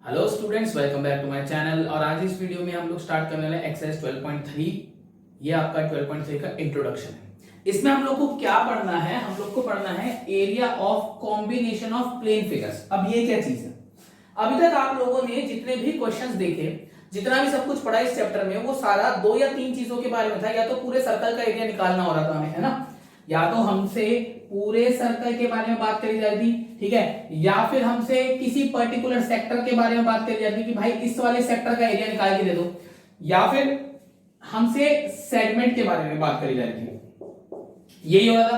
Hello students, welcome back to my channel. और आज इस वीडियो में हम लोग स्टार्ट करने वाले एक्सरसाइज 12.3। ये आपका 12.3 का इंट्रोडक्शन है। इसमें हम लोग को क्या पढ़ना है? हम लोग को पढ़ना है area of combination of plane figures. अब ये क्या चीज है? अभी तक आप लोगों ने जितने भी क्वेश्चंस देखे, जितना भी सब कुछ पढ़ा इस चैप्टर में, वो सारा दो या तीन चीजों के बारे में था। या तो पूरे सर्कल का एरिया निकालना हो रहा था हमें, है ना, या तो हमसे पूरे सर्कल के बारे में बात करी जाती, ठीक है, या फिर हमसे किसी पर्टिकुलर सेक्टर के बारे में बात करी जाती कि भाई इस वाले सेक्टर का एरिया निकाल के दे दो, या फिर हमसे सेगमेंट के बारे में बात करी जाती है। यही होगा।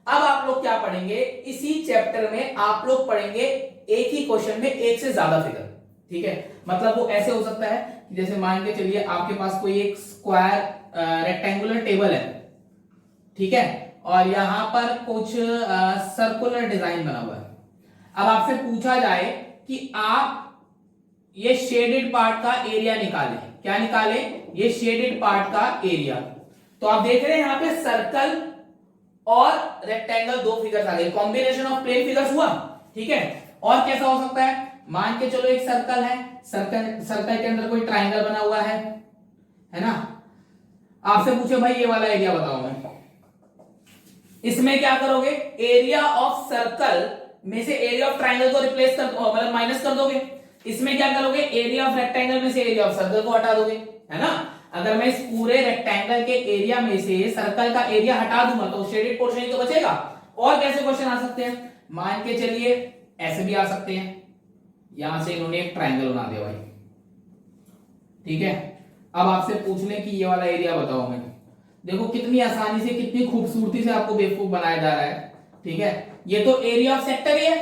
अब आप लोग क्या पढ़ेंगे? इसी चैप्टर में आप लोग पढ़ेंगे एक ही क्वेश्चन में एक से ज्यादा फिगर, ठीक है। मतलब वो ऐसे हो सकता है कि जैसे मान के चलिए आपके पास कोई एक स्क्वायर रेक्टेंगुलर टेबल है, ठीक है, और यहां पर कुछ सर्कुलर डिजाइन बना हुआ है। अब आपसे पूछा जाए कि आप ये शेडेड पार्ट का एरिया निकालें। क्या निकालें? ये शेडेड पार्ट का एरिया। तो आप देख रहे हैं यहां पे सर्कल और रेक्टेंगल दो फिगर्स आ गए, कॉम्बिनेशन ऑफ प्लेन फिगर्स हुआ, ठीक है। और कैसा हो सकता है? मान के चलो एक सर्कल है, सर्कल के अंदर कोई ट्राइंगल बना हुआ है ना। आपसे पूछे भाई ये वाला एरिया बताओ। मैं इसमें क्या करोगे? एरिया ऑफ सर्कल में से एरिया ऑफ ट्राइंगल को रिप्लेस कर, मतलब माइनस कर दोगे। इसमें क्या करोगे? एरिया ऑफ रेक्टेंगल में से एरिया ऑफ सर्कल को हटा दोगे, है ना। अगर मैं इस पूरे रेक्टेंगल के एरिया में से सर्कल का एरिया हटा दूंगा तो शेडेड पोर्शन ही तो बचेगा। और कैसे क्वेश्चन आ सकते हैं? मान के चलिए ऐसे भी आ सकते हैं, यहां से इन्होंने एक ट्राइंगल बना दिया भाई, ठीक है। अब आपसे पूछ लें कि ये वाला एरिया बताओ। मैं देखो कितनी आसानी से, कितनी खूबसूरती से आपको बेवकूफ बनाया जा रहा है, ठीक है। ये तो एरिया ऑफ सेक्टर ही है,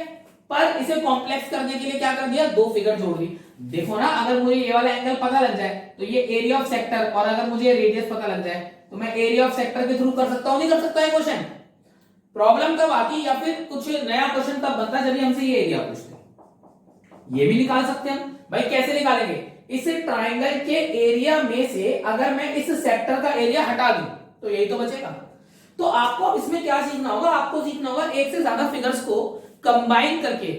पर इसे कॉम्प्लेक्स करने के लिए क्या कर दिया? दो फिगर जोड़ दी। देखो ना, अगर मुझे ये वाला एंगल पता लग जाए तो ये एरिया ऑफ सेक्टर, और अगर मुझे रेडियस पता लग जाए तो मैं एरिया ऑफ सेक्टर के थ्रू कर सकता हूं, नहीं कर सकता है क्वेश्चन? प्रॉब्लम कब आती, या फिर कुछ नया क्वेश्चन तब बनता जब हमसे ये एरिया पूछते। ये भी निकाल सकते हैं भाई। कैसे निकालेंगे? इस ट्राइंगल के एरिया में से अगर मैं इस सेक्टर का एरिया हटा दूं तो यही तो बचेगा। तो आपको इसमें क्या सीखना होगा? आपको सीखना होगा एक से ज्यादा फिगर्स को कंबाइन करके,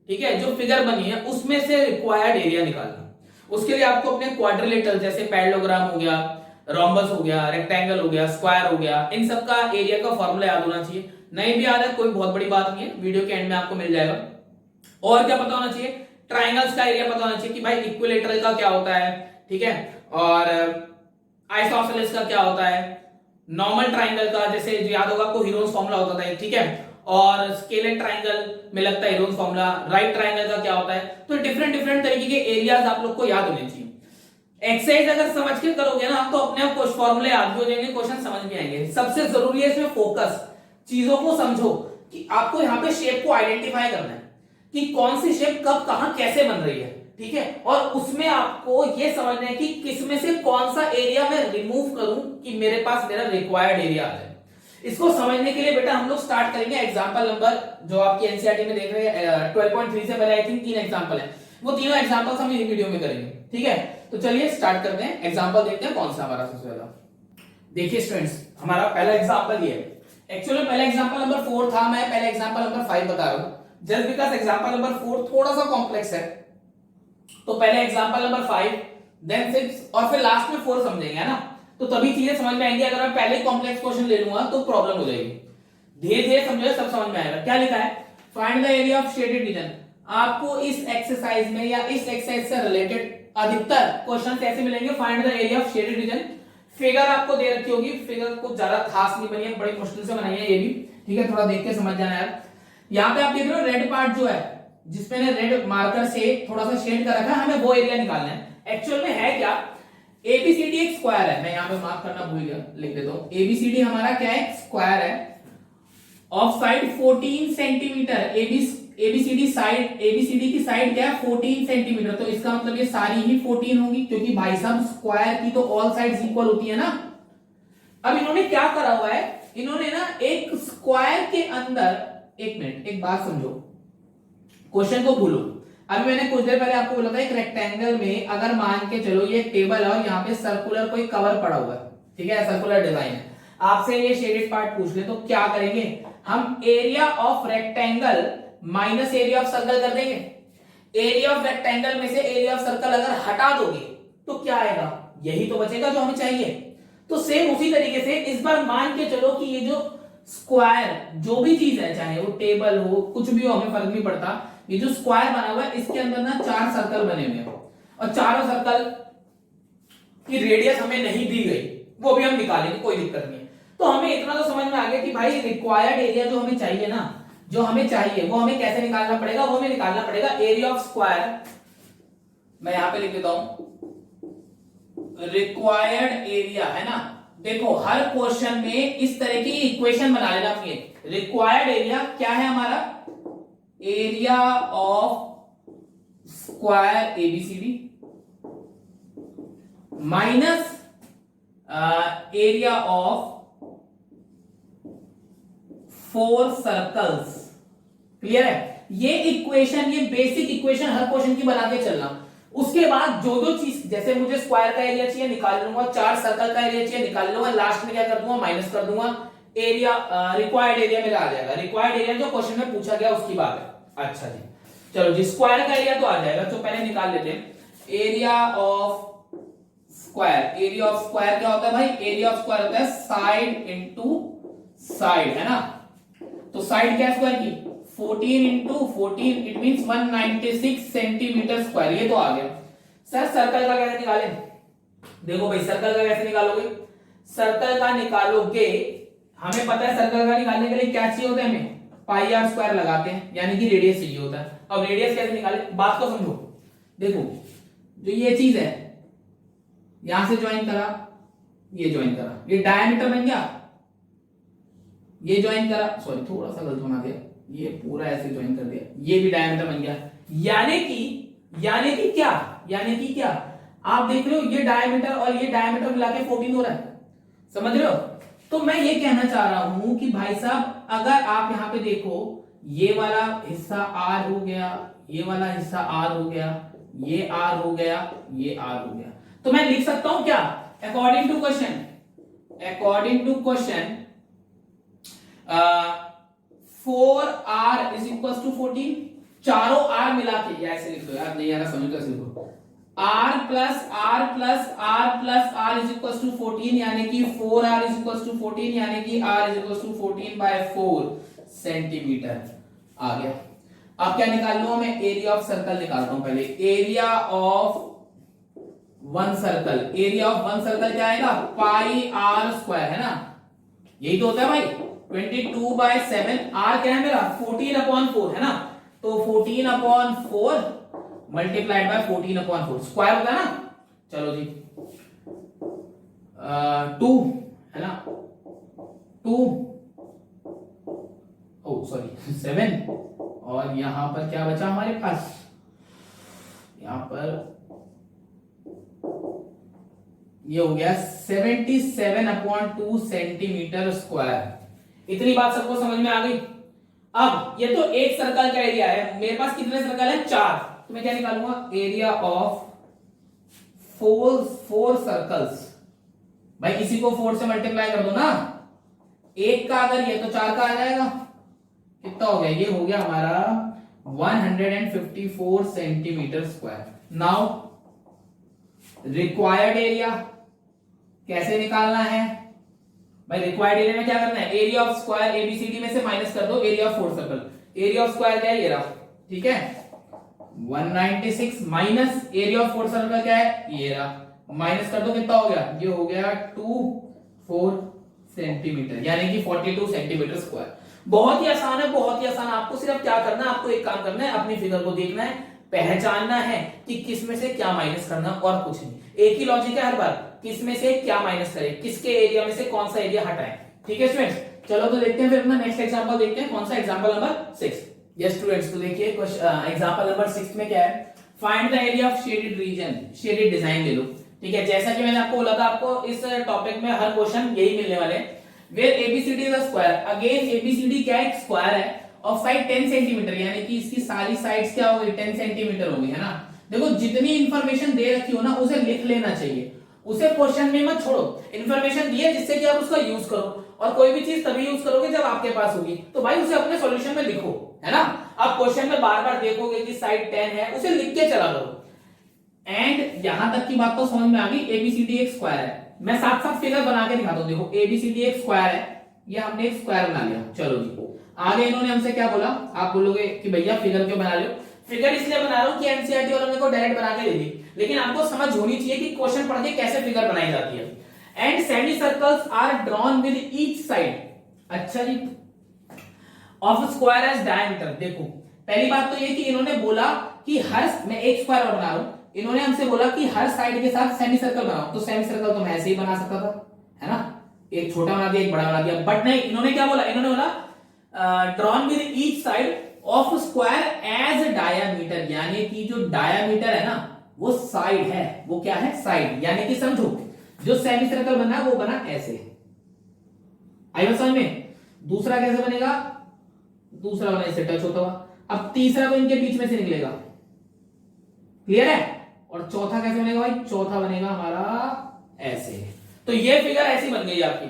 ठीक है, जो फिगर बनी है उसमें से रिक्वायर्ड एरिया निकालना। उसके लिए आपको अपने क्वाड्रिलेटरल जैसे पैरेललोग्राम हो गया, रोम्बस हो गया, रेक्टेंगल हो गया, स्क्वायर हो गया, इन सब का एरिया का फॉर्मूला याद होना चाहिए। नहीं भी याद है कोई बहुत बड़ी बात नहीं है, वीडियो के एंड में आपको मिल जाएगा। और क्या पता होना चाहिए? ट्राइंगल्स का एरिया पता होना चाहिए कि भाई इक्विलेटरल का क्या होता है, ठीक है, और आइसोसेलेस का क्या होता है, नॉर्मल ट्राइंगल का जैसे याद होगा आपको हीरोन्स फॉर्मूला होता था, ठीक है, और स्केलेन ट्राइंगल में लगता है हीरोन्स फॉर्मूला, राइट ट्राइंगल का क्या होता है। तो डिफरेंट डिफरेंट तरीके के एरियाज आप लोग को याद होने चाहिए। एक्सरसाइज अगर समझ के करोगे ना तो अपने आप कुछ फॉर्मूले याद भी हो जाएंगे, क्वेश्चन समझ में आएंगे। सबसे जरूरी है इसमें फोकस, चीजों को समझो कि आपको यहाँ पे शेप को आइडेंटिफाई करना है कि कौन सी शेप कब कहां कैसे बन रही है, ठीक है। और उसमें आपको यह समझना है कि किसमें से कौन सा एरिया मैं रिमूव करूं कि मेरे पास मेरा रिक्वायर्ड एरिया आ जाए। इसको समझने के लिए बेटा हम लोग स्टार्ट करेंगे एग्जांपल नंबर, जो आपकी एनसीईआरटी में देख रहे हैं 12.3 से पहले आई थिंक 3 एग्जांपल है, वो तीनों एग्जांपल्स हम इस वीडियो में करेंगे, ठीक है। तो चलिए स्टार्ट करते हैं। एग्जांपल देखते हैं कौन सा हमारा सबसे पहला। देखिए स्टूडेंट्स, हमारा पहला एग्जांपल ये है। एक्चुअली पहला एग्जांपल नंबर 4 था, मैं पहले एग्जांपल नंबर 5 बता रहा हूं जस्ट बिकॉज़ एग्जांपल नंबर 4 थोड़ा सा कॉम्प्लेक्स है। तो पहले एग्जांपल नंबर 5, देन 6 और फिर लास्ट में 4 समझेंगे, है ना। तो तभी चीजें समझ में आएंगी। अगर मैं पहले कॉम्प्लेक्स क्वेश्चन ले लूंगा तो प्रॉब्लम हो जाएगी। धीरे धीरे समझो, सब समझ में आएगा। क्या लिखा है? Find the area of shaded region. आपको इस एक्सरसाइज में या इस एक्सरसाइज से रिलेटेड अधिकतर क्वेश्चन ऐसे मिलेंगे, find the area of shaded region. Figure आपको दे रखी होगी, फिगर को ज्यादा खास नहीं बनी है, बड़ी मुश्किल से बनाई है ये भी, ठीक है, थोड़ा देख के समझ जाना यार। यहाँ पे आप देख रहे हो रेड पार्ट जो है, जिसमें रेड मार्कर से थोड़ा सा शेड कर रखा है, हमें वो एरिया निकालना है। एक्चुअल में है क्या? एबीसीडी एक स्क्वायर है, मैं यहाँ पे मार्क करना भूल गया, लिख देता हूँ। एबीसीडी हमारा क्या है? स्क्वायर है। Of side 14 centimetre. ABCD side, ABCD की साइड क्या है? 14 सेंटीमीटर। तो इसका मतलब ये सारी ही 14 होगी, क्योंकि भाई साहब स्क्वायर की तो ऑल साइड्स इक्वल होती है ना। अब इन्होंने क्या करा हुआ है? इन्होंने ना एक स्क्वायर के अंदर, एक मिनट एक बात समझो, क्वेश्चन को भूलो। अभी मैंने कुछ देर पहले आपको बोला था एक रेक्टेंगल में अगर मान के चलो ये टेबल है और यहाँ पे सर्कुलर कोई कवर पड़ा हुआ है, ठीक है, सर्कुलर डिजाइन है, आपसे ये शेडेड पार्ट पूछ ले तो क्या करेंगे? हम area of rectangle minus area of circle कर देंगे। एरिया ऑफ रेक्टेंगल में से एरिया ऑफ सर्कल अगर हटा दोगे तो क्या आएगा, यही तो बचेगा जो हमें चाहिए। तो सेम उसी तरीके से इस बार मान के चलो कि ये जो स्क्वायर जो भी चीज है, चाहे वो टेबल हो कुछ भी हो, हमें फर्क नहीं पड़ता, ये जो स्क्वायर बना हुआ है इसके अंदर ना 4 सर्कल बने हुए हैं और चारों सर्कल की रेडियस हमें नहीं दी गई, वो भी हम निकालेंगे, कोई दिक्कत नहीं है। तो हमें इतना तो समझ में आ गया कि भाई रिक्वायर्ड एरिया जो हमें चाहिए ना, जो हमें चाहिए वो हमें कैसे निकालना पड़ेगा, वो हमें निकालना पड़ेगा एरिया ऑफ स्क्वायर, मैं यहां पे लिख देता हूं रिक्वायर्ड एरिया, है ना। देखो हर क्वेश्चन में इस तरह की इक्वेशन बना लेना अपनी, रिक्वायर्ड एरिया क्या है हमारा, area of square ABCD minus area of 4 circles. Clear है, ये इक्वेशन, ये बेसिक इक्वेशन हर क्वेश्चन की बना के चलना। उसके बाद जो जो चीज, जैसे मुझे स्क्वायर का एरिया चाहिए निकाल लूंगा, 4 सर्कल का एरिया चाहिए निकाल लूंगा, लास्ट में क्या कर दूंगा, माइनस कर दूंगा, एरिया रिक्वायर्ड एरिया मेरा आ जाएगा। रिक्वायर्ड एरिया जो क्वेश्चन में पूछा गया उसकी बात है। अच्छा जी, चलो जी, स्क्वायर का एरिया तो आ जाएगा, तो पहले निकाल लेते हैं area of square. Area of square क्या होता है भाई, एरिया ऑफ स्क्वायर होता है साइड इनटू साइड, है ना। तो साइड क्या स्क्वायर की, 14 into 14, it means 196 centimetre square, ये तो आ गया। सर सर्कल का कैसे निकालें, देखो भाई सर्कल का कैसे निकालोगे, सर्कल का निकालोगे, हमें पता है सर्कल का निकालने के लिए क्या चाहिए होता है, हमें पाई आर स्क्वायर लगाते हैं, यानी कि रेडियस चाहिए होता है। अब रेडियस कैसे निकाले, बात को समझो। देखो जो ये चीज है, यहां से ज्वाइन करा, ये ज्वाइन करा, ये डायमीटर बन गया, ये ज्वाइन करा, सॉरी थोड़ा सा गलत बना दिया, ये पूरा ऐसे ज्वाइन कर दिया, ये भी डायमीटर बन गया। यानी कि क्या, यानी कि क्या, आप देख रहे हो ये डायमीटर और ये डायमीटर मिला के 14 हो रहा है, समझ रहे हो। तो मैं ये कहना चाह रहा हूं कि भाई साहब अगर आप यहां पे देखो, ये वाला हिस्सा आर हो गया, ये वाला हिस्सा आर हो गया, ये आर हो गया, ये आर हो गया, तो मैं लिख सकता हूं क्या, according to question 4r is equal to 14, चारों r मिला के, या ऐसे लिख दो यार, नहीं आ रहा समझ, कैसे लिखो, r plus r plus r plus r is equal to 14, यानी कि 4r इज इक्वल टू 14, यानी कि r is equal to 14/4 centimetre आ गया। अब क्या निकाल लूं मैं, एरिया ऑफ सर्कल निकालता हूं पहले, area of one circle, area of one circle क्या आएगा, पाई आर स्क्वायर, है ना, यही तो होता है भाई, 22/7, आर क्या है मेरा 14/4, है ना, तो 14/4 मल्टीप्लाइड बाय 14/4 स्क्वायर होता है ना। चलो जी 2 है ना, 2 ओ सॉरी 7, और यहां पर क्या बचा हमारे पास, यहां पर ये हो गया 77/2 सेंटीमीटर स्क्वायर। इतनी बात सबको समझ में आ गई। अब ये तो एक सर्कल का एरिया है, मेरे पास कितने सर्कल है, 4, तो मैं क्या निकालूंगा, एरिया ऑफ 4 सर्कल्स। भाई इसी को 4 से मल्टीप्लाई कर दो ना, एक का अगर ये तो 4 का आ जाएगा, कितना हो गया, ये हो गया हमारा 154 centimetre square. Now required area कैसे निकालना है भाई, रिक्वायर्ड एरिया में क्या करना है, एरिया ऑफ स्क्वायर एबीसीडी में से माइनस कर दो area of 4 circle, area of square क्या है, ये रहा, ठीक है, 196 माइनस एरिया ऑफ 4 सर्कल क्या है, ये रहा, माइनस कर दो, कितना हो गया, ये हो गया 24 सेंटीमीटर, यानी कि 42 सेंटीमीटर स्क्वायर। बहुत ही आसान है, बहुत ही आसान। आपको सिर्फ क्या करना है, आपको एक काम करना है, अपनी फिगर को देखना है, पहचानना है कि किस में से क्या माइनस करना, और कुछ नहीं। एक ही लॉजिक है हर बार, किस में से क्या माइनस करें, किसके एरिया में से कौन सा एरिया हटाएं। ठीक है स्टूडेंट्स, चलो तो देखते हैं फिर अपना नेक्स्ट एग्जांपल देखते हैं, कौन सा, एग्जांपल नंबर 6। यस स्टूडेंट्स, तो देखिए एग्जांपल नंबर 6 में क्या है, find the area of shaded region, shaded design ले लो। ठीक है, जैसा कि मैंने आपको बोला था, आपको इस टॉपिक में हर क्वेश्चन यही मिलने वाले हैं। Where ABCD is a square, again ABCD क्या है, एक स्क्वायर है, ऑफ साइड 10 सेंटीमीटर, यानी कि इसकी सारी साइड्स क्या होगी, 10 सेंटीमीटर होगी, है ना। देखो जितनी इंफॉर्मेशन दे रखी हो ना, उसे लिख लेना चाहिए, उसे क्वेश्चन में मत छोड़ो। इंफॉर्मेशन दी है जिससे कि आप उसका यूज करो, और कोई भी चीज तभी यूज करोगे जब आपके पास होगी, तो भाई उसे अपने सॉल्यूशन में लिखो, है ना। अब क्वेश्चन में बार बार देखोगे कि साइड 10 है, उसे लिख के चला करो। एंड यहां तक की बात तो समझ में आ गई, एबीसीडी एक स्क्वायर है। मैं साथ साथ फिगर बना के दिखाता हूं, देखो एबीसीडी एक स्क्वायर है, ये हमने एक स्क्वायर बना लिया। चलो जी, आगे इन्होंने हमसे क्या बोला, आप बोलोगे कि भैया फिगर क्यों बना रहे हो? फिगर इसलिए बना रहा हूं कि एनसीईआरटी वालों ने को डायरेक्ट बना के दे दी, लेकिन आपको समझ होनी चाहिए कि क्वेश्चन पढ़ के कैसे फिगर बनाई जाती है। And semi circles are drawn with each side, अच्छा जी, ऑफ स्क्वायर एज डायमीटर। देखो पहली बात तो ये कि इन्होंने बोला कि हर, मैं एक स्क्वायर और बना रहा हूं, इन्होंने हमसे बोला कि हर साइड के साथ सेमी सर्कल बनाओ, तो सेमी सर्कल तो मैं ऐसे ही बना सकता था, है ना, एक छोटा बना दिया एक बड़ा बना दिया। बट नहीं, इन्होंने क्या बोला, इन्होंने बोला drawn with each side of square as diameter, यानी कि जो डायामीटर है ना वो साइड है, वो क्या है, साइड। यानी कि समझो जो सेमी सर्कल बना वो बना ऐसे, आई बात समझ में। दूसरा कैसे बनेगा, दूसरा बना इससे टच होता हुआ, अब तीसरा तो इनके बीच में से निकलेगा, क्लियर है। और चौथा कैसे बनेगा भाई, चौथा बनेगा हमारा ऐसे। तो ये फिगर ऐसी बन गई आपकी,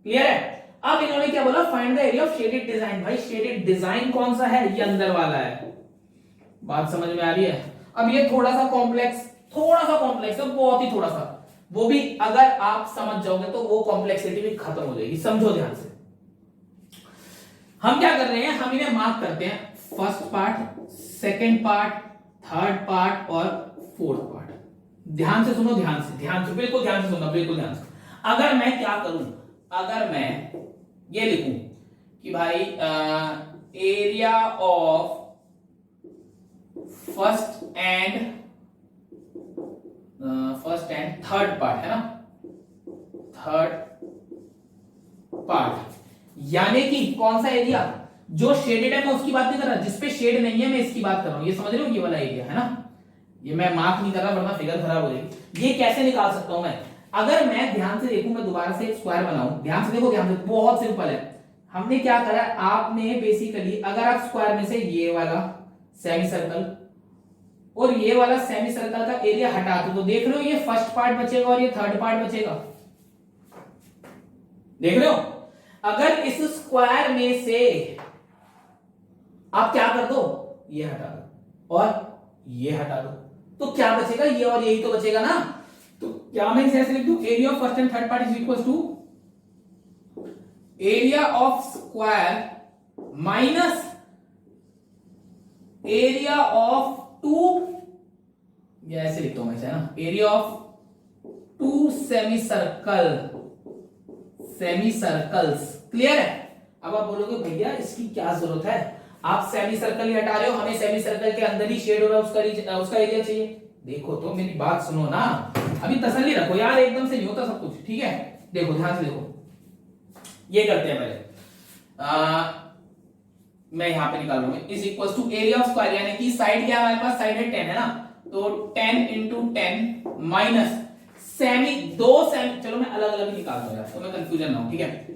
क्लियर है। अब इन्होंने क्या बोला, find the area of shaded design. भाई शेडेड डिजाइन कौन सा है, ये अंदर वाला है, बात समझ में आ रही है। अब ये थोड़ा सा कॉम्प्लेक्स है, बहुत ही थोड़ा सा, वो भी अगर आप समझ जाओगे तो वो कॉम्प्लेक्सिटी भी खत्म हो जाएगी, समझो ध्यान से। हम क्या कर रहे हैं, हम इन्हें मार्क करते हैं, first part, second part, third part और फोर्थ पार्ट। ध्यान से सुनो, ध्यान से बिल्कुल ध्यान से सुनना, बिल्कुल ध्यान से। अगर मैं क्या करूं, अगर मैं ये लिखूं कि भाई area of first and third part, है ना, थर्ड पार्ट, यानी कि कौन सा एरिया, जो शेडेड है मैं उसकी बात नहीं कर रहा, जिसपे शेड नहीं है मैं इसकी बात कर रहा हूं, ये समझ रहे हो, ये वाला एरिया है ना, ये मैं मार्क नहीं कर रहा वरना फिगर खराब हो जाएगी। ये कैसे निकाल सकता हूं मैं, अगर मैं ध्यान से देखूं, मैं दोबारा से एक स्क्वायर बनाऊं, ध्यान से देखो, ध्यान से, बहुत सिंपल है। हमने क्या करा, आपने बेसिकली अगर आप स्क्वायर में से ये वाला सेमी सर्कल और ये वाला सेमी सर्कल का एरिया हटा दो, तो देख रहे हो ये फर्स्ट पार्ट बचेगा और ये थर्ड पार्ट बचेगा, देख रहे हो। अगर इस स्क्वायर में से आप क्या कर दो, ये हटा दो और ये हटा दो, तो क्या बचेगा, ये और यही तो बचेगा ना। तो क्या मैं इसे ऐसे लिख दूं, area of first and third part is equal to area of square minus area of two, या ऐसे लिखता हूं मैं, है ना, area of two semi circles, clear है। अब आप बोलोगे भैया इसकी क्या जरूरत है, आप सेमी सर्कल ही हटा रहे हो, हमें सेमी सर्कल के अंदर ही शेड हो रहा है, उसका एरिया चाहिए। देखो तो मेरी बात सुनो ना, अभी तसल्ली रखो यार, एकदम से नहीं होता सब कुछ, ठीक है। देखो ध्यान से देखो, ये करते हैं पहले, मैं यहां पे निकाल लूंगा, is equal to area of square, यानी कि साइड क्या है हमारे पास, साइड है 10 है ना, तो 10 इंटू 10 माइनस सेमी, दो सेमी, चलो मैं अलग अलग निकालता हूं यार, तो मैं कंफ्यूजन ना हो, ठीक है।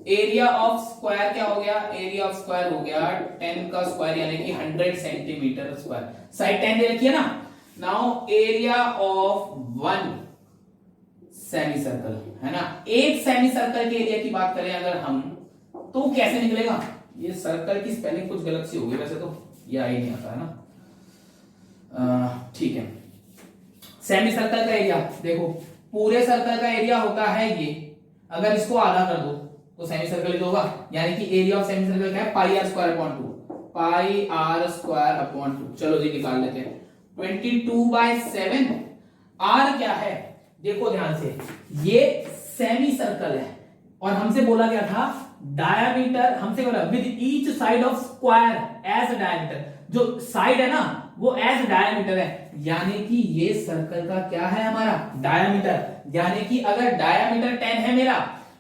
एरिया ऑफ स्क्वायर क्या हो गया, एरिया ऑफ स्क्वायर हो गया 10 का स्क्वायर यानी कि 100 सेंटीमीटर स्क्वायर, साइड 10 दे रखी है ना। Now area of one semi circle, है ना, एक सेमी सर्कल के एरिया की बात करें अगर हम, तो कैसे निकलेगा, ये सर्कल की स्पेलिंग कुछ गलत सी होगी वैसे तो, ये आ ही नहीं आता है ना, ठीक है। सेमी सर्कल का एरिया देखो, पूरे सर्कल का एरिया होता है ये, अगर इसको आधा कर दो तो सेमी सर्कल ही होगा, यानी कि एरिया ऑफ सेमी सर्कल क्या है, pi r square upon 2, pi r square upon 2। चलो जी निकाल लेते हैं, 22/7, आर क्या है, देखो ध्यान से, ये सेमी सर्कल है और हमसे बोला गया था डायामीटर, हमसे बोला with each side of square as diameter, जो साइड है ना वो एज डायामीटर है, यानी कि ये सर्कल का क्या है हमारा, डायामीटर। यानी कि अगर डायामीटर 10 है मेरा,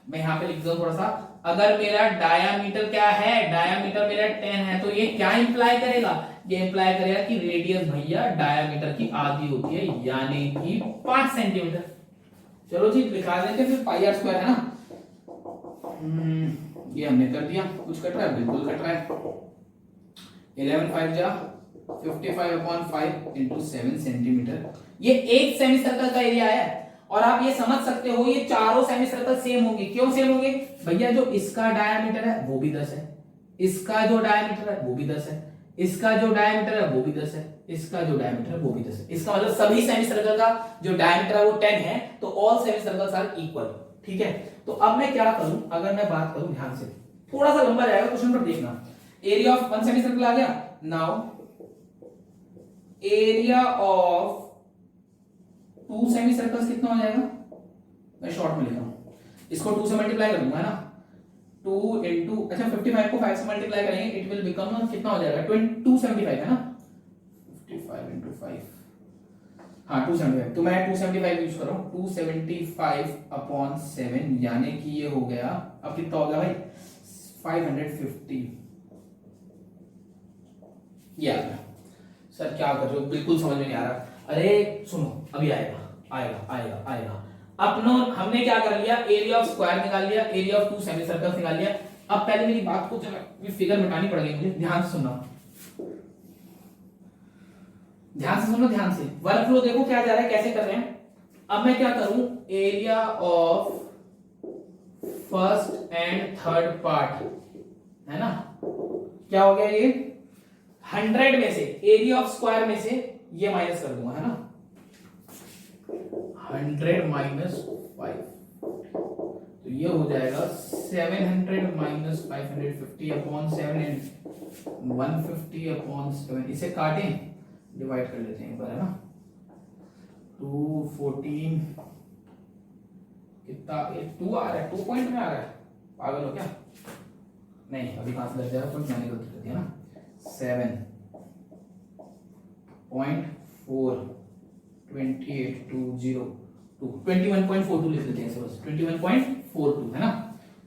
मैं यहां पे लिख दूं थोड़ा सा, अगर मेरा डायामीटर क्या है, डायामीटर मेरा 10 है, तो ये क्या इंप्लाई करेगा, ये इंप्लाई करेगा कि रेडियस भैया डायामीटर की आधी होती है, यानी कि 5 सेंटीमीटर। चलो जी लिखा देते हैं, फिर पाई आर स्क्वायर है ना, ये हमने कर दिया, कुछ कट रहा है, बिल्कुल कट रहा है, 11 5 जा 55/5 इंटू 7 सेंटीमीटर, ये एक सेमी सर्कल का एरिया है। और आप ये समझ सकते हो ये चारों सेमी सर्कल सेम होंगे, क्यों सेम होंगे भैया, जो इसका डायामीटर है वो भी 10 है, इसका जो डायमीटर है वो भी 10 है, इसका जो डायमीटर है वो भी 10 है, इसका जो डायमीटर है वो भी 10 है। इसका मतलब सभी सेमी सर्कल का जो डायमीटर है वो 10 है, तो all semi circles are equal. ठीक है, तो अब मैं क्या करूं, अगर मैं बात करूं, ध्यान से, थोड़ा सा लंबा जाएगा क्वेश्चन पर देखना। Area of one semi circle आ गया। Now area of two semi circles कितना हो जाएगा, मैं शॉर्ट में लिख रहा हूं, इसको 2 से मल्टीप्लाई कर दूंगा ना, 2 इंटू, अच्छा 55 को 5 से मल्टीप्लाई करेंगे, इट विल बिकम कितना हो जाएगा, 275 है ना, 55 इंटू 5, हाँ 275, तो मैं 275 यूज कर रहा हूं, 275 अपॉन 7, यानी कि ये हो गया, अब कितना हो गया भाई, 550। ये आ गया। सर क्या कर रहे हो, बिल्कुल समझ में नहीं आ रहा। अरे सुनो, अभी आएगा आएगा आएगा आएगा। अपनो हमने क्या कर लिया, एरिया ऑफ स्क्वायर निकाल लिया, area of two semi circles निकाल लिया। अब पहले मेरी बात को जरा फिगर मिटानी पड़ेगी मुझे, ध्यान से सुनना, ध्यान से सुनो, ध्यान से। वर्क फ्लो देखो क्या जा रहा है, कैसे कर रहे हैं। अब मैं क्या करूं, area of first and third part है ना, क्या हो गया ये 100 में से एरिया ऑफ स्क्वायर में से ये माइनस कर दूंगा, है ना, 100 माइनस 5, तो ये हो जाएगा 700 माइनस 550 अपॉन 7 एंड 150 अपॉन 7, इसे काटें, डिवाइड कर लेते हैं एक बार, है ना, 214 कितना, 2 आ रहा है, 2 पॉइंट में आ रहा है, पागल हो क्या, नहीं अभी कहां से लग जाएगा, पॉइंट मैंने गलती कर दिया ना, 7.4 28202 21.42 लिख लेते हैं इसे बस, 21.42 है ना,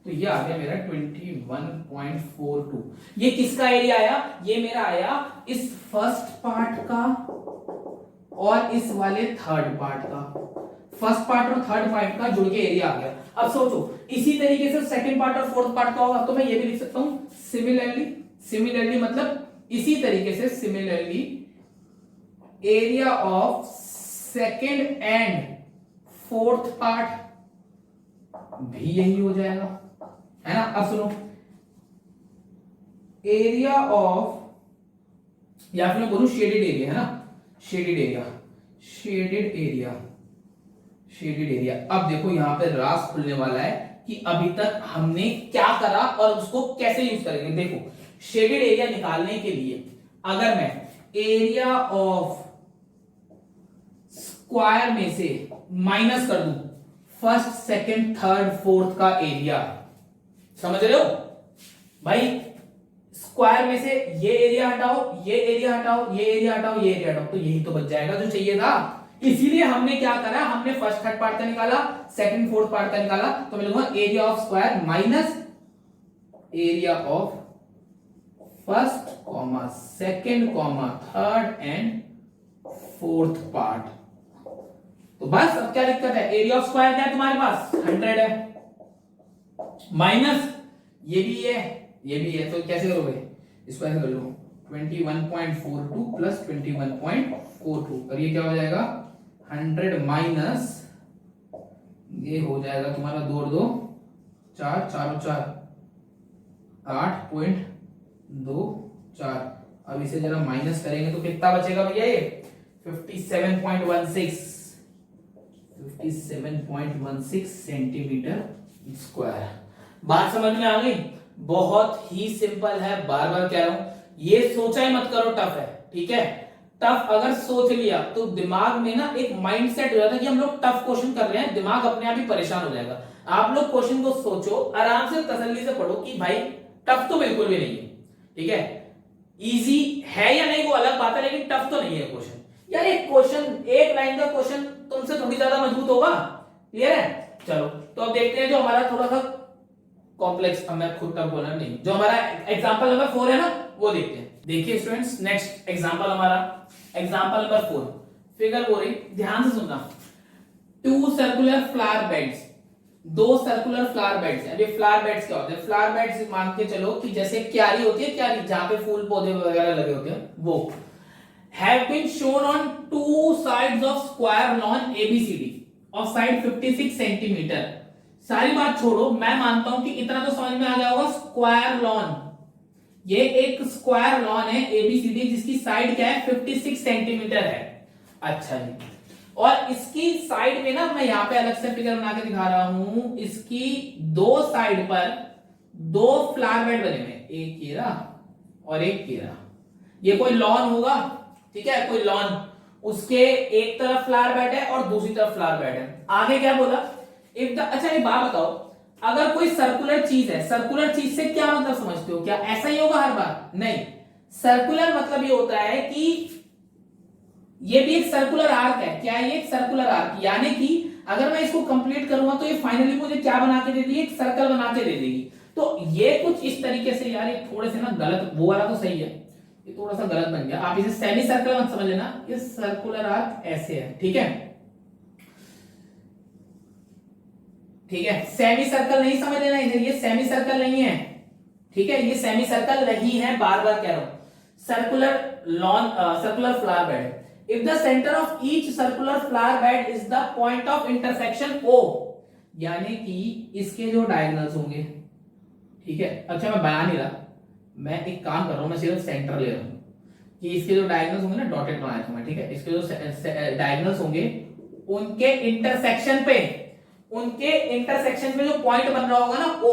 तो ये आ गया मेरा 21.42। ये किसका एरिया आया, ये मेरा आया इस फर्स्ट पार्ट का और इस वाले थर्ड पार्ट का, फर्स्ट पार्ट और थर्ड पार्ट का जुड़ के एरिया आ गया। अब सोचो इसी तरीके से सेकंड पार्ट और फोर्थ पार्ट का होगा, तो मैं ये भी लिख सकता हूं सिमिलरली, सिमिलरली मतलब इसी तरीके से, similarly area of second and fourth part भी यही हो जाएगा, है ना। अब सुनो, एरिया ऑफ, या फिर मैं बोलूं शेडेड एरिया, है ना, shaded area, shaded area, shaded area. अब देखो यहां पे रास खुलने वाला है कि अभी तक हमने क्या करा और उसको कैसे यूज करेंगे। देखो शेडेड एरिया निकालने के लिए अगर मैं एरिया ऑफ स्क्वायर में से माइनस कर दूं फर्स्ट सेकंड थर्ड फोर्थ का एरिया, समझ रहे हो भाई, स्क्वायर में से ये एरिया हटाओ, ये एरिया हटाओ, ये एरिया हटाओ, ये एरिया हटाओ, तो यही तो बच जाएगा जो चाहिए था। इसीलिए हमने क्या करा, हमने फर्स्ट थर्ड पार्ट का निकाला, सेकंड फोर्थ पार्ट का निकाला, तो मैं लिखूंगा area of square minus area of first comma second comma third and fourth part. तो बस अब क्या दिक्कत है, एरिया ऑफ स्क्वायर क्या है तुम्हारे पास 100 है, माइनस ये भी है, ये भी है, तो कैसे करोगे, इसको ऐसे कर लो 21.42 प्लस 21.42, और ये क्या हो जाएगा 100 माइनस, ये हो जाएगा तुम्हारा 2 और 2 4, 4 और 4 8.24। अब इसे जरा माइनस करेंगे तो कितना बचेगा भैया, ये 57.16 सेंटीमीटर स्क्वायर। बात समझ में आ गई, बहुत ही सिंपल है, बार बार कह रहा हूं, ये सोचा ही मत करो टफ है, ठीक है। टफ अगर सोच लिया तो दिमाग में ना एक माइंडसेट हो जाता है कि हम लोग टफ क्वेश्चन कर रहे हैं, दिमाग अपने आप ही परेशान हो जाएगा। आप लोग क्वेश्चन को सोचो, आराम से तसल्ली से पढ़ो कि भाई टफ तो बिल्कुल भी नहीं है, ठीक है। इजी है या नहीं वो अलग बात है, लेकिन टफ तो नहीं है क्वेश्चन। यार एक क्वेश्चन, एक लाइन का क्वेश्चन तुमसे थोड़ी ज्यादा मजबूत होगा, क्लियर है। चलो तो अब देखते हैं जो हमारा थोड़ा सा कॉम्प्लेक्स, अब मैं खुद टफ बोलना नहीं, जो हमारा एग्जांपल नंबर 4 है ना वो देखते हैं। देखिए स्टूडेंट्स, नेक्स्ट एग्जांपल हमारा एग्जांपल नंबर 4, फिगर बोल रही, ध्यान से सुनना। 2 circular flower beds, 2 circular flower beds है। अभी फ्लावर बेड्स क्या होते हैं, फ्लावर बेड्स मान के चलो कि जैसे क्यारी होती है, क्यारी जहां पे फूल पौधे वगैरह लगे होते हैं, वो have been shown on 2 sides of square lawn ABCD of side 56 centimetre. सारी बात छोड़ो, मैं मानता हूं कि इतना तो समझ में आ गया होगा, स्क्वायर लॉन ये एक स्क्वायर लॉन है एबीसीडी जिसकी साइड क्या है 56 सेंटीमीटर है। अच्छा जी, और इसकी साइड में ना मैं यहां पे अलग से फिगर बना के दिखा रहा हूं, इसकी दो साइड पर दो फ्लावर बेड बने हुए, एक ये रहा और एक ये रहा। ये कोई लॉन होगा, ठीक है, कोई लॉन, उसके एक तरफ फ्लावर बेड है और दूसरी तरफ फ्लावर बेड है। आगे क्या बोला, अच्छा एक बात बताओ, अगर कोई सर्कुलर चीज है, सर्कुलर चीज से क्या मतलब समझते हो, क्या ऐसा ही होगा हर बार? नहीं, सर्कुलर मतलब ये होता है कि ये भी एक सर्कुलर आर्क है। क्या है ये? एक सर्कुलर आर्क, यानी कि अगर मैं इसको कंप्लीट करूंगा तो ये फाइनली मुझे क्या बना के दे देगी, एक सर्कल बना के दे देगी। तो ये कुछ इस तरीके से, यार ये थोड़े से ना गलत, वो वाला तो सही है, ये थोड़ा सा गलत बन गया, आप इसे सेमी सर्कल मत समझ लेना, ये सर्कुलर आर्क ऐसे है, ठीक है, ठीक है, सेमी सर्कल नहीं समझ लेना इधर, ये सेमी सर्कल नहीं है, ठीक है, ये सेमी सर्कल नहीं है, बार बार कह रहा हूं, circular lawn, circular flower bed. If the centre of each circular flower bed is the point of intersection O, यानी कि इसके जो डायगोनल्स होंगे, ठीक है, अच्छा मैं बना नहीं रहा, मैं एक काम कर रहा हूं, मैं सिर्फ सेंटर ले रहा हूं कि इसके जो डायगोनल्स होंगे ना, डॉटेड बनाया था मैं, ठीक है, इसके जो डायगोनल्स होंगे उनके इंटरसेक्शन पे, उनके इंटरसेक्शन पे जो पॉइंट बन रहा होगा ना ओ,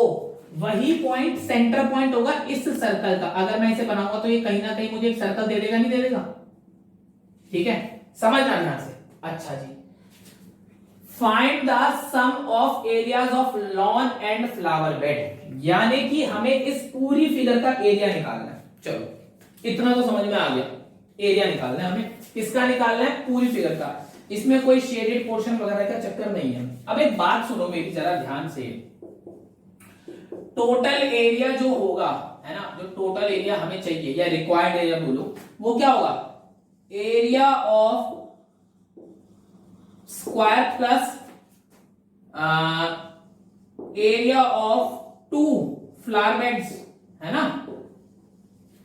वही पॉइंट सेंटर पॉइंट होगा इस सर्कल का। अगर मैं इसे बनाऊंगा तो ये कहीं ना कहीं मुझे एक सर्कल दे देगा, नहीं दे देगा? ठीक है, समझना ध्यान से। अच्छा जी, find the sum of areas of lawn and flower bed, यानी कि हमें इस पूरी फिगर का एरिया निकालना है। चलो इतना तो समझ में आ गया, एरिया निकालना है हमें, किसका निकालना है? पूरी फिगर का, इसमें कोई शेडेड पोर्शन वगैरह का चक्कर नहीं है। अब एक बात सुनो मेरी जरा ध्यान से, टोटल एरिया जो होगा, है ना, जो टोटल एरिया हमें चाहिए या रिक्वायर्ड एरिया बोलो, वो क्या होगा? Area of square plus area of two flower beds, है ना।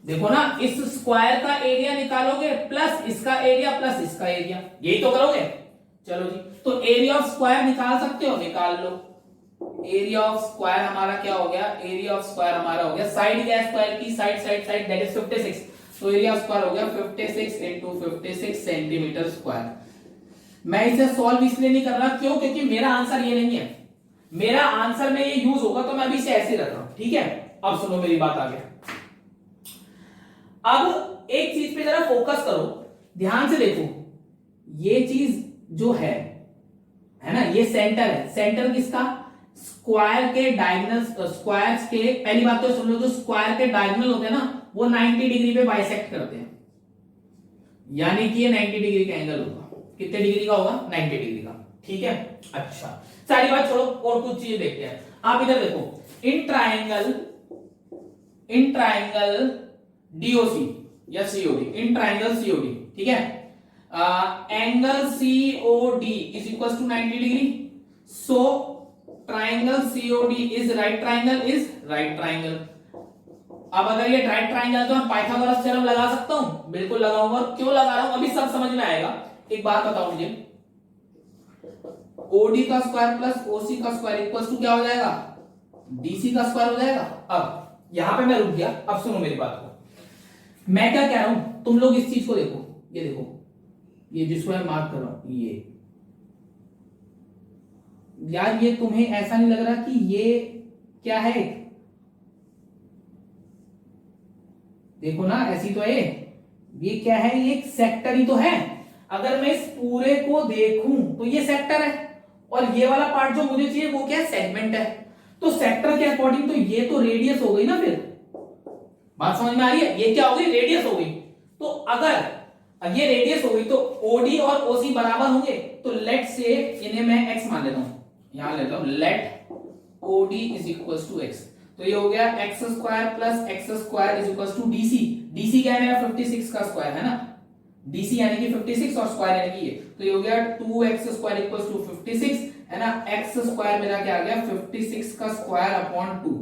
देखो ना, इस स्क्वायर का एरिया निकालोगे प्लस इसका एरिया प्लस इसका एरिया, यही तो करोगे। चलो जी, तो एरिया ऑफ स्क्वायर निकाल सकते हो, निकाल लो। एरिया ऑफ स्क्वायर हमारा क्या हो गया? एरिया ऑफ स्क्वायर हमारा हो गया, साइड क्या है स्क्वायर की? Side side side, that is 56। तो एरिया ऑफ स्क्वायर हो गया 56 इंटू 56 सेंटीमीटर स्क्वायर। मैं इसे सॉल्व इसलिए नहीं कर रहा, क्यों? क्योंकि मेरा आंसर ये नहीं है, मेरा आंसर में ये यूज होगा, तो मैं अभी इसे ऐसे रख रहा हूं, ठीक है। अब सुनो मेरी बात आगे, अब एक चीज पे जरा फोकस करो, ध्यान से देखो, ये चीज जो है ना, ये सेंटर है। सेंटर किसका? स्क्वायर के डायगोनल, स्क्वायर्स के, पहली बात तो सुन लो, जो स्क्वायर के डायगोनल होते हैं ना, वो 90 डिग्री पे बाइसेक्ट करते हैं, यानी कि ये 90 डिग्री का एंगल होगा। कितने डिग्री का होगा? 90 डिग्री का, ठीक है। अच्छा, सारी बात छोड़ो, और कुछ चीजें देखते हैं। आप इधर देखो, इन ट्राइंगल डीओसी या सीओडी, इन ट्राइंगल सीओडी, ठीक है, angle COD is equal to 90 degree, so triangle COD is right triangle, is right triangle. अब अगर ये राइट ट्राइंगल तो मैं पाइथागोरस थ्योरम लगा सकता हूं, बिल्कुल लगाऊंगा, और क्यों लगा रहा हूं अभी सब समझ में आएगा। एक बात बताओ मुझे, ओडी का स्क्वायर प्लस ओसी का स्क्वायर इक्वल टू क्या हो जाएगा? डीसी का स्क्वायर हो जाएगा। अब यहां पे मैं रुक गया, अब सुनो मेरी बात को, मैं क्या कह रहा हूं, तुम लोग इस चीज को देखो, ये देखो, ये जिसको मैं मार्क कर रहा हूं, ये यार, ये तुम्हें ऐसा नहीं लग रहा कि ये क्या है? देखो ना, ऐसी तो है, ये क्या है? ये एक सेक्टर ही तो है। अगर मैं इस पूरे को देखूं तो ये सेक्टर है, और ये वाला पार्ट जो मुझे चाहिए वो क्या है? सेगमेंट है। तो सेक्टर के अकॉर्डिंग तो ये तो रेडियस हो गई ना, फिर बात समझ में आ रही है? ये क्या हो गई? रेडियस हो गई। तो अगर ये रेडियस हो गई तो ओडी और ओसी बराबर होंगे, तो लेट से इन्हें मैं एक्स मान लेता हूं, यहां लेता हूं, let OD is equal to X, तो ये हो गया X square plus X square is equal to DC. DC क्या है मेरा? 56 का स्क्वायर है ना, डीसी यानी कि 56 और स्क्वायर यानी कि ये, तो ये हो गया 2x स्क्वायर इक्वल टू 56, है ना। x स्क्वायर मेरा क्या आ गया? 56 का स्क्वायर अपॉन 2,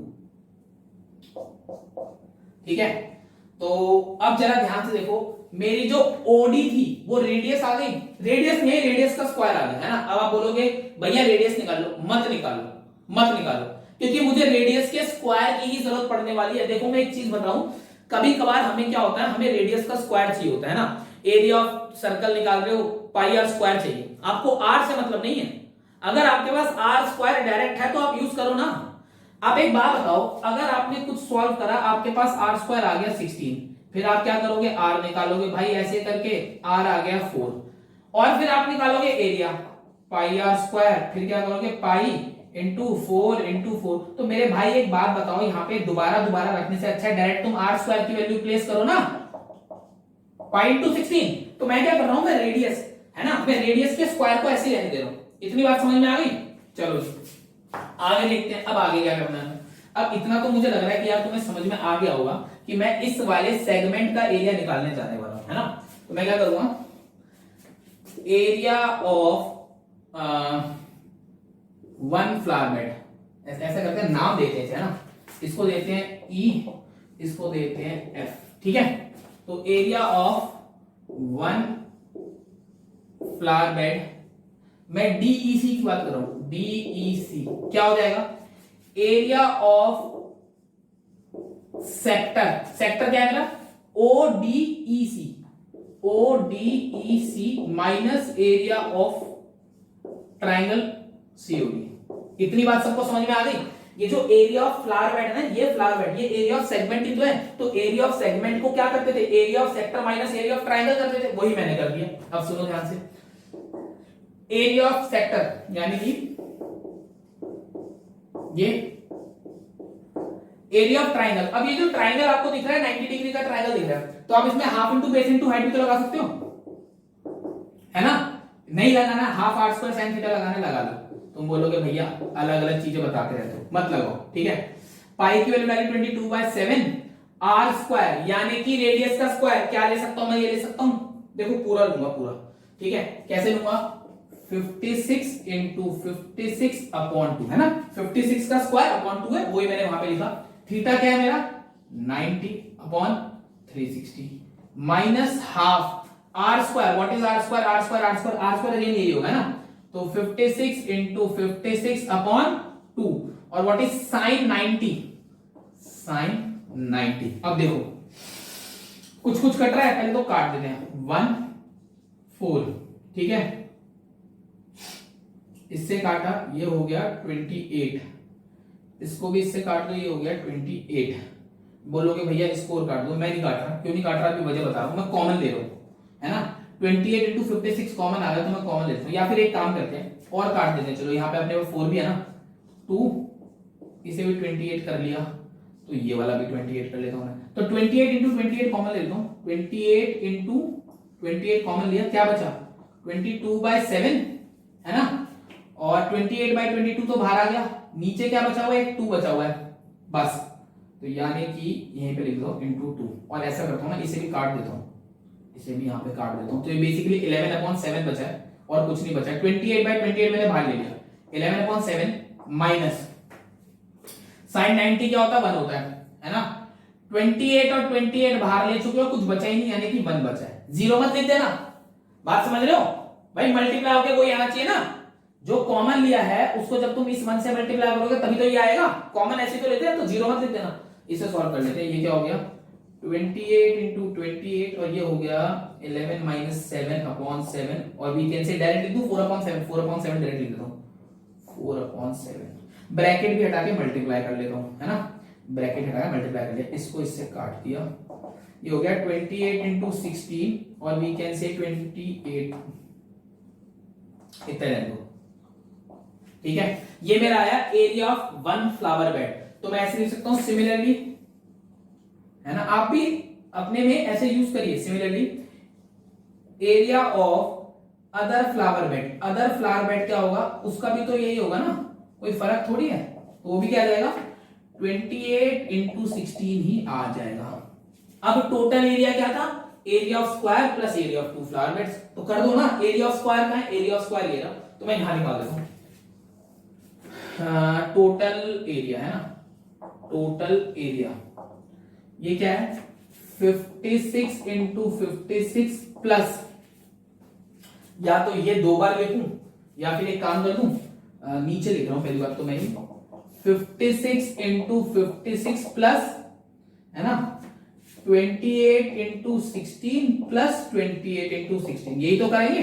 ठीक है। तो अब जरा ध्यान से देखो, मेरी जो ओडी थी वो रेडियस आ गई, रेडियस नहीं, रेडियस का स्क्वायर आ गया, है ना। अब आप बोलोगे भैया रेडियस निकाल लो, मत निकालो, क्योंकि मुझे रेडियस के स्क्वायर की ही जरूरत पड़ने वाली है। देखो मैं एक चीज बताऊं, कभी कभार हमें क्या होता है, हमें रेडियस का स्क्वायर चाहिए होता है ना, एरिया ऑफ सर्कल निकाल रहे हो, पाई आर स्क्वायर चाहिए, आपको आर से मतलब नहीं है। अगर आपके पास आर स्क्वायर डायरेक्ट है तो आप यूज करो ना। आप एक बात बताओ, अगर आपने कुछ सॉल्व करा, आपके पास आर स्क्वायर आ गया 16, फिर आप क्या करोगे, आर निकालोगे भाई, ऐसे करके आर आ गया 4, और फिर आप निकालोगे एरिया पाई आर स्क्वायर, फिर क्या करोगे, पाई इंटू 4 इंटू 4। तो मेरे भाई एक बात बताओ, यहाँ पे दोबारा दोबारा रखने से अच्छा है डायरेक्ट तुम आर स्क्वायर की वैल्यू प्लेस करो ना, पाई इंटू 16। तो मैं क्या कर रहा हूं, मैं रेडियस है ना, मैं रेडियस के स्क्वायर को ऐसे ही रहने दे रहा हूं। इतनी बात समझ में आ गई? चलो आगे देखते हैं, अब आगे क्या करना है। अब इतना तो मुझे लग रहा है कि यार तुम्हें समझ में आ गया होगा कि मैं इस वाले सेगमेंट का एरिया निकालने जाने वाला हूं, है ना। तो मैं क्या करूंगा, area of one flower bed, ऐसा करते हैं, नाम देते हैं, है ना, इसको देते हैं ई, इसको देते हैं एफ, ठीक है। तो area of one flower bed, मैं डीईसी की बात कर रहा हूं, डीईसी क्या हो जाएगा, एरिया ऑफ सेक्टर, सेक्टर क्या है मेरा, O D E C, O D E C minus area of triangle C O D. इतनी बात सबको समझ में आ गई? ये जो एरिया ऑफ फ्लावर बेड है ना, ये फ्लावर बेड, ये एरिया ऑफ सेगमेंट ही तो है। तो एरिया ऑफ सेगमेंट को क्या करते थे, area of sector minus area of triangle करते थे, वही मैंने कर दिया। अब सुनो ध्यान से, एरिया ऑफ सेक्टर यानी कि ये एरिया ऑफ ट्राइंगल। अब ये जो ट्राइंगल आपको दिख रहा है 90 डिग्री का ट्राइंगल दिख रहा है, तो आप इसमें half into base into height भी तो लगा सकते हो, है ना। नहीं लगाना, half r square sine theta लगाने लगा लो। तुम बोलोगे भैया अलग अलग चीजें बताते रहते हो, मत लगाओ, ठीक है। पाई की वैल्यू डाली 22/7 आर स्क्वायर, यानी कि रेडियस का स्क्वायर। क्या ले सकता हूं मैं, ये ले सकता हूं, देखो पूरा लूंगा पूरा, ठीक है। कैसे लूंगा, 56 इंटू 56 अपॉन 2, है ना, 56 का स्क्वायर अपॉन 2 है, वही मैंने वहां पे लिखा। थीटा क्या है मेरा, 90 upon 360 minus half r square. What is r square, r square, r square, r square again यही होगा ना। तो 56 इंटू 56 अपॉन 2, और व्हाट इज साइन 90, साइन 90। अब देखो कुछ कुछ कट रहा है, पहले तो काट देते हैं, 1 4, ठीक है। इससे काटा, ये हो गया 28, इसको भी इससे काट दो, ये हो गया 28। बोलोगे भैया इसको और काट दो, मैं नहीं काट रहा। क्यों नहीं काट रहा, अभी वजह बता रहा हूं, मैं कॉमन ले रहा हूं, है ना। 28 इंटू 56 कॉमन आ रहा है, तो मैं कॉमन लेता हूं। या फिर एक काम करते हैं और काट देते हैं, चलो यहाँ पे अपने 4 भी है ना, 2, इसे भी 28 कर लिया, तो ये वाला भी 28 कर लेता हूं मैं। तो 28 इंटू 28 कॉमन ले लेता हूं, 28 इंटू 28 कॉमन लिया, क्या बचा, 22/7, है ना, और 28/22 तो बाहर आ गया, नीचे क्या बचा हुआ है, 2 बचा हुआ है बस। तो यानी कि यहीं पे लिख दो इंटू 2, और ऐसा करता हूं ना, इसे भी काट देता हूं, इसे भी यहाँ पे काट देता हूं। तो ये बेसिकली 11/7 बचा है और कुछ नहीं बचा है। 28/28 मैंने बाहर ले लिया, 11/7 माइनस साइन 90 क्या होता है, 1 होता है ना। 28 और 28 बाहर ले चुके हो, कुछ बचा ही नहीं, यानी कि 1 बचा है। 0 मत लिख देना, बात समझ रहे हो भाई, मल्टीप्लाई होके कोई आना चाहिए ना। जो कॉमन लिया है उसको जब तुम इस 1 से मल्टीप्लाई करोगे तभी तो ये आएगा, कॉमन ऐसे तो लेते हैं, तो 0 मत लिख देना। इसे सॉल्व कर लेते हैं, ये क्या हो गया, 28 इंटू 28, और ये हो गया 11 माइनस 7 अपॉन 7, और वी कैन से डायरेक्ट लिख दूं 4/7, 4/7 डायरेक्ट लिख देता हूं, 4/7। ब्रैकेट भी हटा के मल्टीप्लाई कर लेता हूं, है ना, ब्रैकेट हटा के मल्टीप्लाई कर लिया, इसको इससे काट दिया, ये हो गया 28 इंटू 16, और वी कैन से 28, इतना रहने दो, ठीक है। ये मेरा आया area of one flower bed. तो मैं ऐसे लिख सकता हूं सिमिलरली, है ना, आप भी अपने में ऐसे यूज करिए, similarly area of other flower bed. Other flower bed क्या होगा, उसका भी तो यही होगा ना, कोई फर्क थोड़ी है, तो वो भी क्या आ जाएगा, 28 इंटू 16 ही आ जाएगा। अब टोटल एरिया क्या था, area of square plus area of 2 flower beds. तो कर दो ना, एरिया ऑफ स्क्वायर का है, एरिया ऑफ स्क्वायर ये रहा, तो मैं यहां निकाल देता हूं। टोटल एरिया है ना, टोटल एरिया ये क्या है, 56 इंटू 56 प्लस, या तो ये 2 बार लिखूं, या फिर एक काम कर दूं, नीचे लिख रहा हूं पहली बात तो मैं 56 इंटू 56 प्लस, है ना, 28 इंटू 16 प्लस 28 इंटू 16, यही तो करेंगे।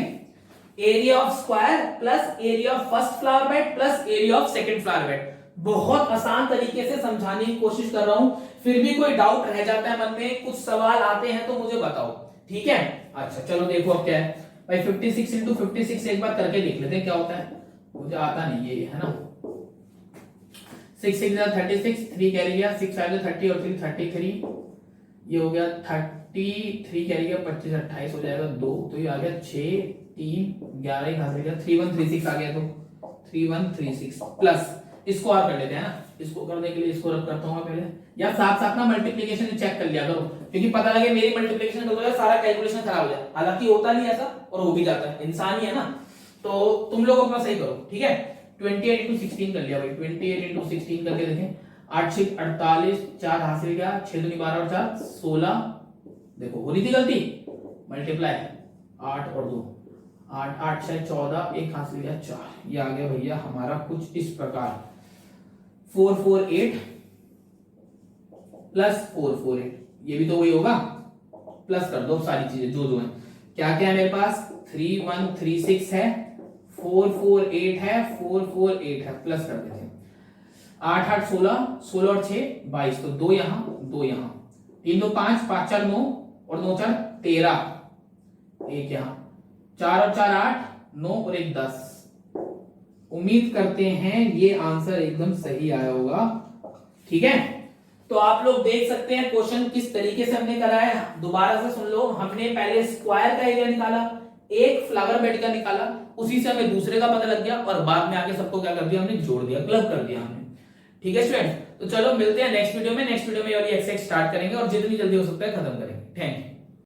Area of square plus area of first flower bed plus area of second flower bed. बहुत आसान तरीके से समझाने की कोशिश कर रहा हूं, फिर भी कोई डाउट रह जाता है मन में, कुछ सवाल आते हैं तो मुझे बताओ, ठीक है। अच्छा चलो देखो अब क्या है भाई, 56 इंटू 56 एक बार करके देख लेते हैं क्या होता है, मुझे आता नहीं है ना। 6 6 36, 3 कैरी गया, 6 5 30 और 3 33, ये हो गया 33 कैरी गया, 25 28 हो जाएगा 2, तो ये आ गया 6 3 11 यहाँ से गया 3136 आ गया, तो 3136 प्लस इसको और कर लेते हैं ना, इसको करने के लिए इसको रब करता हूँ पहले, या साथ साथ ना मल्टीप्लिकेशन चेक कर लिया करो, क्योंकि पता लगे मेरी मल्टीप्लिकेशन कर दो सारा कैलकुलेशन खराब हो जाए, हालांकि होता नहीं ऐसा और हो भी जाता है, इंसान ही है ना, तो तुम लोग अपना सही करो, ठीक है। 28 इंटू 16 कर लिया भाई, 28 इंटू 16 करके देखें, 8 6 48, 4 हासिल गया, 6 दूनी 12 और 4 16, देखो हो रही थी गलती, मल्टीप्लाई 8 और 2 8 8 6 14, एक हासिल गया 4, ये आ गया भैया हमारा कुछ इस प्रकार 448 प्लस 448, ये भी तो वही होगा, प्लस कर दो सारी चीजें जो जो है, क्या क्या है मेरे पास 3136 है, 448 है, 448 है, प्लस कर देते हैं 8 8 16, 16 और 6 22, तो 2 यहां 2 यहां, 3 2 5 5 4 9 और 9 4 13, एक यहां 4 और 4 8 9 और 1 10। उम्मीद करते हैं ये आंसर एकदम सही आया होगा, ठीक है। तो आप लोग देख सकते हैं क्वेश्चन किस तरीके से हमने करा है, दोबारा से सुन लो, हमने पहले स्क्वायर का एरिया निकाला, एक फ्लावर बेड का निकाला, उसी से हमें दूसरे का पता लग गया और बाद में आके सबको क्या कर दिया हमने, जोड़ दिया, क्लब कर दिया हमने, ठीक है स्टूडेंट। तो चलो मिलते हैं नेक्स्ट वीडियो में, नेक्स्ट वीडियो में और ये एक्सरसाइज स्टार्ट करेंगे और जितनी जल्दी हो सकता है खत्म करेंगे। Thank you.